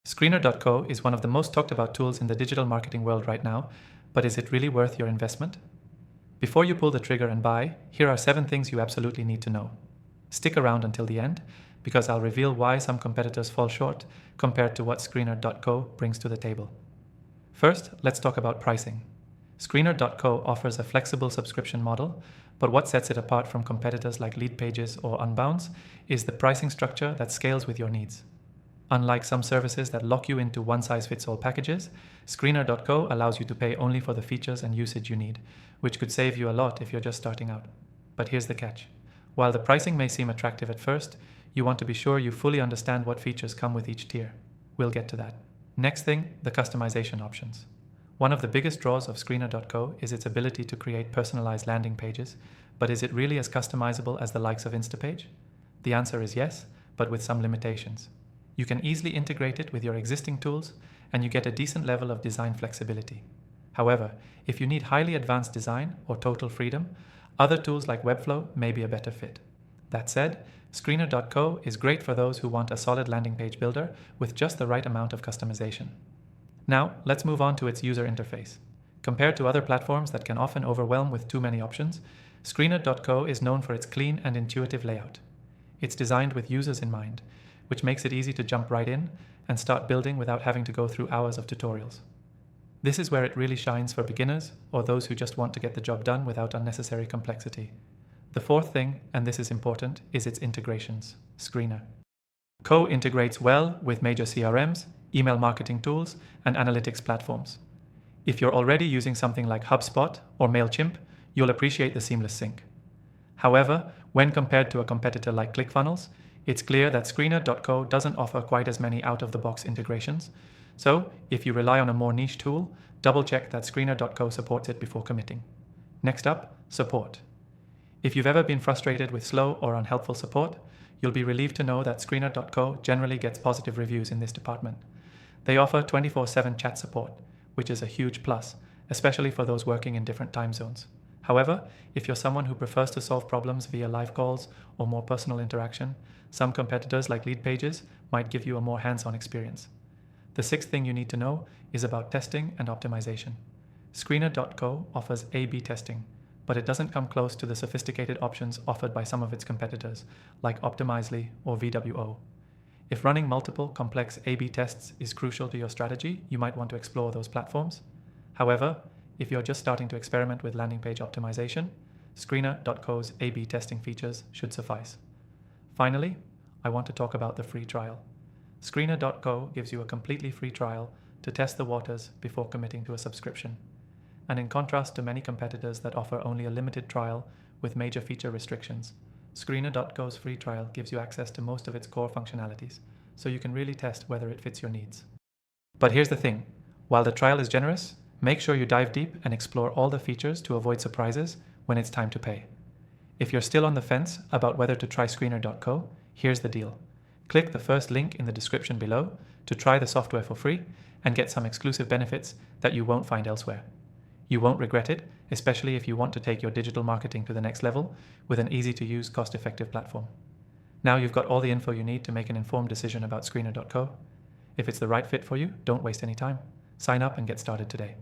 Screener.co is one of the most talked about tools in the digital marketing world right now, but is it really worth your investment? Before you pull the trigger and buy, here are 7 things you absolutely need to know. Stick around until the end, because I'll reveal why some competitors fall short compared to what Screener.co brings to the table. First, let's talk about pricing. Screener.co offers a flexible subscription model, but what sets it apart from competitors like Leadpages or Unbounce is the pricing structure that scales with your needs. Unlike some services that lock you into one-size-fits-all packages, Screener.co allows you to pay only for the features and usage you need, which could save you a lot if you're just starting out. But here's the catch. While the pricing may seem attractive at first, you want to be sure you fully understand what features come with each tier. We'll get to that. Next thing, the customization options. One of the biggest draws of Screener.co is its ability to create personalized landing pages, but is it really as customizable as the likes of Instapage? The answer is yes, but with some limitations. You can easily integrate it with your existing tools, and you get a decent level of design flexibility. However, if you need highly advanced design or total freedom, other tools like Webflow may be a better fit. That said, Screener.co is great for those who want a solid landing page builder with just the right amount of customization. Now, let's move on to its user interface. Compared to other platforms that can often overwhelm with too many options, Screener.co is known for its clean and intuitive layout. It's designed with users in mind, which makes it easy to jump right in and start building without having to go through hours of tutorials. This is where it really shines for beginners or those who just want to get the job done without unnecessary complexity. The fourth thing, and this is important, is its integrations. Screener.co integrates well with major CRMs, email marketing tools, and analytics platforms. If you're already using something like HubSpot or MailChimp, you'll appreciate the seamless sync. However, when compared to a competitor like ClickFunnels, it's clear that Screener.co doesn't offer quite as many out-of-the-box integrations, so if you rely on a more niche tool, double-check that Screener.co supports it before committing. Next up, support. If you've ever been frustrated with slow or unhelpful support, you'll be relieved to know that Screener.co generally gets positive reviews in this department. They offer 24/7 chat support, which is a huge plus, especially for those working in different time zones. However, if you're someone who prefers to solve problems via live calls or more personal interaction, some competitors like Leadpages might give you a more hands-on experience. The sixth thing you need to know is about testing and optimization. Screener.co offers A/B testing, but it doesn't come close to the sophisticated options offered by some of its competitors, like Optimizely or VWO. If running multiple complex A/B tests is crucial to your strategy, you might want to explore those platforms. However, if you're just starting to experiment with landing page optimization, Screener.co's A/B testing features should suffice. Finally, I want to talk about the free trial. Screener.co gives you a completely free trial to test the waters before committing to a subscription. And in contrast to many competitors that offer only a limited trial with major feature restrictions, Screener.co's free trial gives you access to most of its core functionalities, so you can really test whether it fits your needs. But here's the thing, while the trial is generous, make sure you dive deep and explore all the features to avoid surprises when it's time to pay. If you're still on the fence about whether to try Screener.co, here's the deal. Click the first link in the description below to try the software for free and get some exclusive benefits that you won't find elsewhere. You won't regret it, especially if you want to take your digital marketing to the next level with an easy-to-use, cost-effective platform. Now you've got all the info you need to make an informed decision about Screener.co. If it's the right fit for you, don't waste any time. Sign up and get started today.